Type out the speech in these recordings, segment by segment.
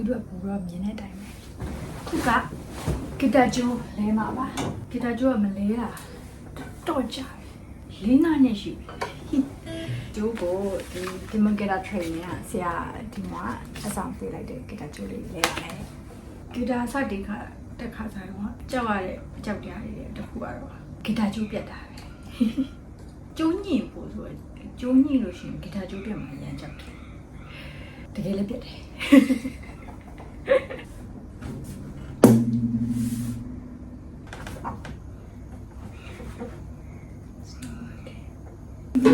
အတွက်ပူတော့မြင်တဲ့အတိုင်းပဲခုကဂီတာကျိုးလဲမှာပါဂီတာကျိုးကမလဲတာတော့ကြာ4 နှစ်ရှိပြီကျိုးကိုဒီမဂီတာ training ကဆရာဒီမှာအဆောင်ပေးလိုက်တဲ့ဂီတာကျိုးလေးလဲရတယ်ဂီတာစတင်ခါတက်ခါစားတော့ကြောက်ရတဲ့အကြောက်တရားတွေတခုကတော့ဂီတာကျိုးပြတ်တာပဲကျိုးညင်ပို့ဆိုကျိုးညင်လို့ရှိရင်ဂီတာကျိုးပြတ်မှာရမ်းကြောက်တယ်တကယ်လည်းပြတ်တယ်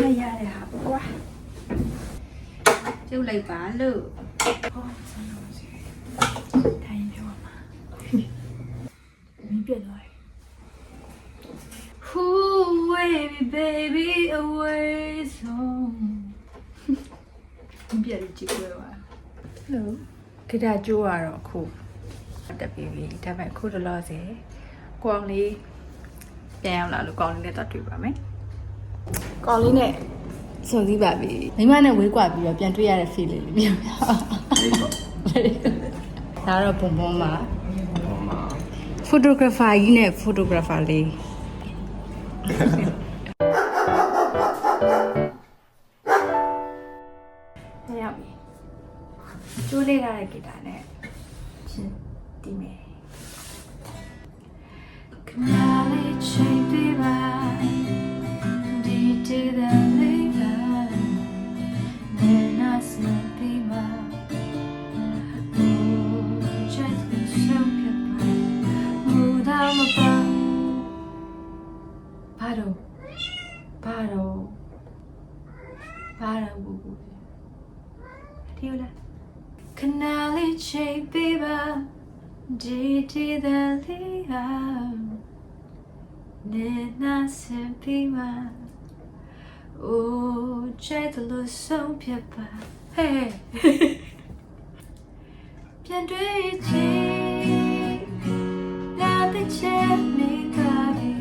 ရရတဲ့ဟာပေါ့ကျုပ်လိုက်ပါလို့ဟောဆန်းလို့စီထိုင်ပြောမှာမင်းပြတ်သွား Who baby baby away so မင်းပြတ်ကြည့်ကြပါလို့ခေတ္တကျိုးရတော့ခုတက်ပြီးပြီဒါပေမဲ့ခုတလောစေကိုအောင်လေးပြန်ရောက်လာလို့ကောင်းလေးနဲ့တော့တွေ့ပါမယ်ကောင်းလေးနဲ့စုံစည်းပါပြီမိမနဲ့ဝေးကွာပြီးတော့ပြန်တွေ့ရတဲ့ feel လေးပြန်ပြဒါတော့ပုံပုံမှာ photographer ကြီးနဲ့ photographer လေးရောက်ပြီကျိုးလေးထားတဲ့ဂီတာနဲ့ချင်းတီးမယ်ခဏလေးချိန်ပေးပါဒီတေးတဲ့လေးပါနေနာစပေးပါချက်ဆုံးပြပါဘူဒါမပါဘာတော့ဘူတီးလားခဏလေးချိန်ပေးပါဒီတေးတဲ့လေးပါနေနာစပေးပါအိုးချစ်လို့ဆုံးဖြတ်ပါဟဲ့ပြန်တွေ့ချင်လာတဲ့ချက်မိသားစု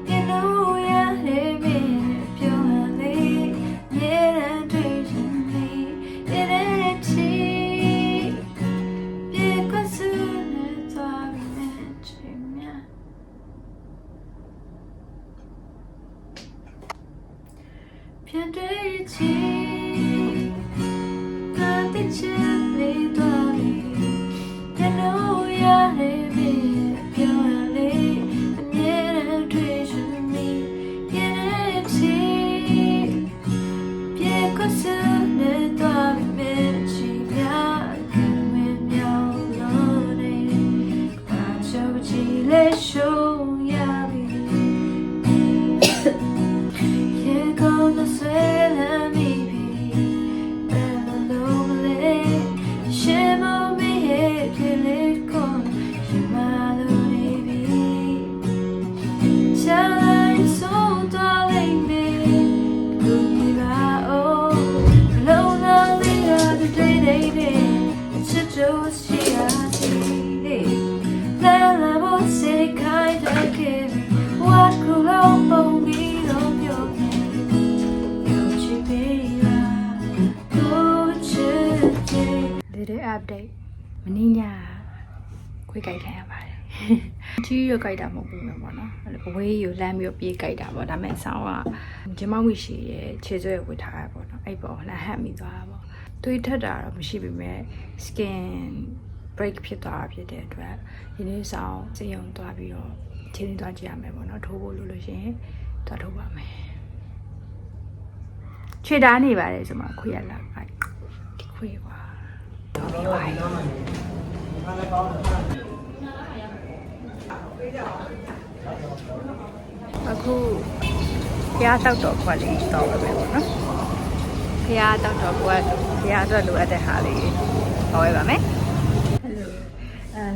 ပြန်လို့ရတယ်မင်းပြောရလေမြေရန်တွေ့ချင်ပြီရဲ့တဲ့ချီပြေကွစုနဲ့သွားမယ်ချင်များပြန်တွေ့ချင်လာတဲ့ချက်လေးသွားပြီပြန်လို့ရတယ်မင်းပြောရလေအမြဲတမ်းတွေ့ချင်ပြီရဲ့တဲ့ချီပြေကွစုနဲ့သွားမယ်ချီများကမင်းမြောင်းလို့နေပါချိုးချီလေးရှုံးရပြီရေကောင်းတဲ့ဆွဲလမ်းမိပြီဘယ်လိုလဲရှမ်းမမေးရဲ့ဖြစ်လေကောရှမ်းမလို့နေပြီချာလိုက်ဆုံးသွားလိုက်မယ်ခုဒီပါအိုးလုံးလုံးလေးရတဲ့တဲ့ချစ်တို့ရှိရစီလာလာဘောစိတ်ခိုင်းတဲ့ကေဝါကူလုံးပုံပြီးတော့ပြောပြောချစ်ပေးလာကိုချစ်တဲ့ little update မင်းညာခွေးကြိုက်ခံရပါတယ်ကြီးရကြိုက်တာမဟုတ်ဘူးနော်ပေါ့နော်အဲ့လိုဘဝေးယူလမ်းပြီးပြေးကြိုက်တာပေါ့ဒါပေမဲ့ဆောင်းကဂျမဝီရှိရဲ့ခြေစွဲဝတ်ထားရပေါ့နော်အဲ့ပေါ်လှဟတ်မိသွားတာပေါ့သွေးထက်တာတော့မရှိပေမဲ့ skin break ဖြစ်သွားတာဖြစ်တဲ့အတွက်ဒီနေ့ဆောင်စေယုံသွားပြီးတော့ခြေရင်းသွားကြည့်ရမယ်ပေါ့နော်ထိုးဖို့လို့ရှိရင်သွားထိုးပါမယ်ခြေသားနေပါတယ်ဆိုမှခွေးရလာဒီခွေးကွာတော်ပါရဲ့အခုဖျားတောက်တော့ခွက်လေးတောက်ပါမယ်ပေါ့နော်ဖျားတောက်တော့ခွက်ဖျားအတွက်လိုအပ်တဲ့ဟာလေးဟောရပါမယ်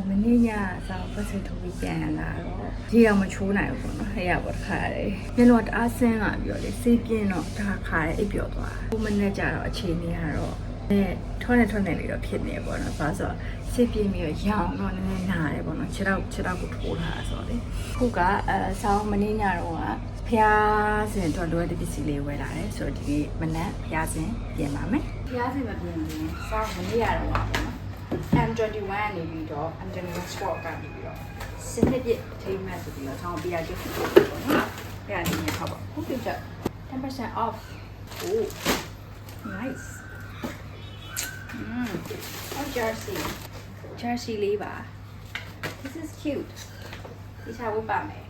မနေ့ညဆောင်းပတ်စင်ထိုးပြီးပြန်လာတော့ဒီတော့မချိုးနိုင်ဘူးပေါ့နော်ဟဲ့ရပေါ့တခါလေမျက်လုံးတအားဆင်းလာပြီးတော့လေစေးပြင်းတော့ဒါခါရဲအိပ်ပျော်သွားဟိုမနေ့ကျတော့အခြေအနေကတော့ထွန်းနေလေးတော့ဖြစ်နေပေါ့နော်ဘာလို့ဆိုစေးပြင်းပြီးတော့ရောင်တော့နည်းနည်းနားတယ်ပေါ့နော်ခြေထောက်ကိုထိုးလာဆိုတော့လေခုကဆောင်းမနေ့ညတော့ဖျားစင်အတွက်လိုအပ်တဲ့ပစ္စည်းလေးဝယ်လာတယ်ဆိုတော့ဒီနေ့မနက်ဖျားစင်ပြင်ပါမယ်ဖျားစင်မပြင်ဘူးဆောင်းမနေ့ရတော့ပါပေါ့နော် M21 ကနေပြီးတော့ M21 Sport ကနေပြီးတော့စနစ်ပြည့်အထိမ်းအမှတ်ဆိုပြီးတော့ဆောင်းပေးရခြင်းဖြစ်ပေါ့နော်။အဲ့ဒါနေနဲ့ဟုတ်ပါဘူးပြချက် 10% off oh nice oh jersey လေးပါ this is cute ဒီစားဝတ်ပါမယ်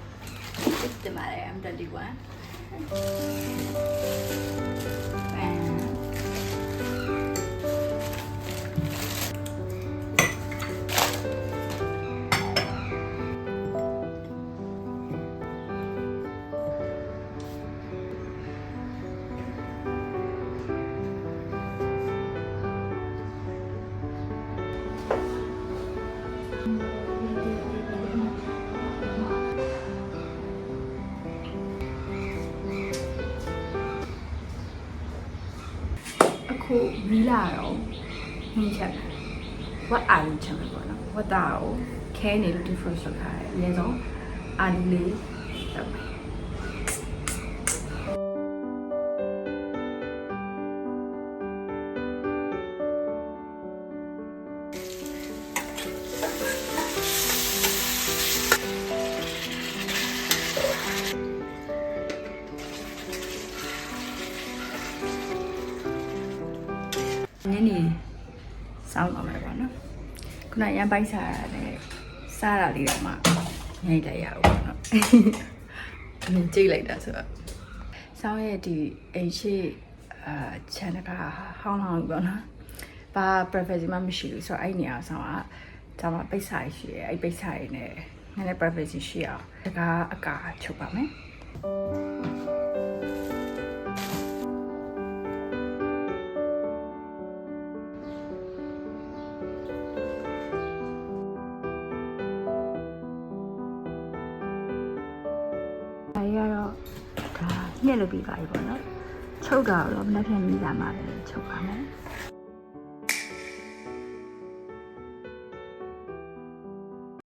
this ဒီမှာလည်း M21 အခုမီလာတော့ဟင်းချက်ဝတ်အာလူချက်ပဲပေါ့နော်ဝတ်တာကိုခဲနေလို့ different လုပ်ထားတယ်အရင်ဆုံးအာလူလေးတော့ညနေစောင်းတော့မယ်ပေါ့နော်ခုနရမ်းပိုက်စားရတယ်စားတာလေးတော့မှညှိလိုက်ရအောင်ပေါ့နော်အမြင်ကြိတ်လိုက်တာဆိုတော့စောင်းရဲ့ဒီအိမ်ရှိချန်ကဟောင်းလောင်းပေါ့နော်ဘာ privacy မှမရှိဘူးဆိုတော့အဲ့နေရာဆောင်ကဒါမှပိတ်စာရှိရဲအဲ့ပိတ်စာရင်းနဲ့နည်းနည်း privacy ရှိအောင်တကားအကာချုပ်ပါမယ်ရတော့ဒါညှက်လို့ပြီးပါပြီပေါ့နော်ချုပ်တာတော့မနေ့ပြန်ပြီးလာမှပဲချုပ်ပါမယ်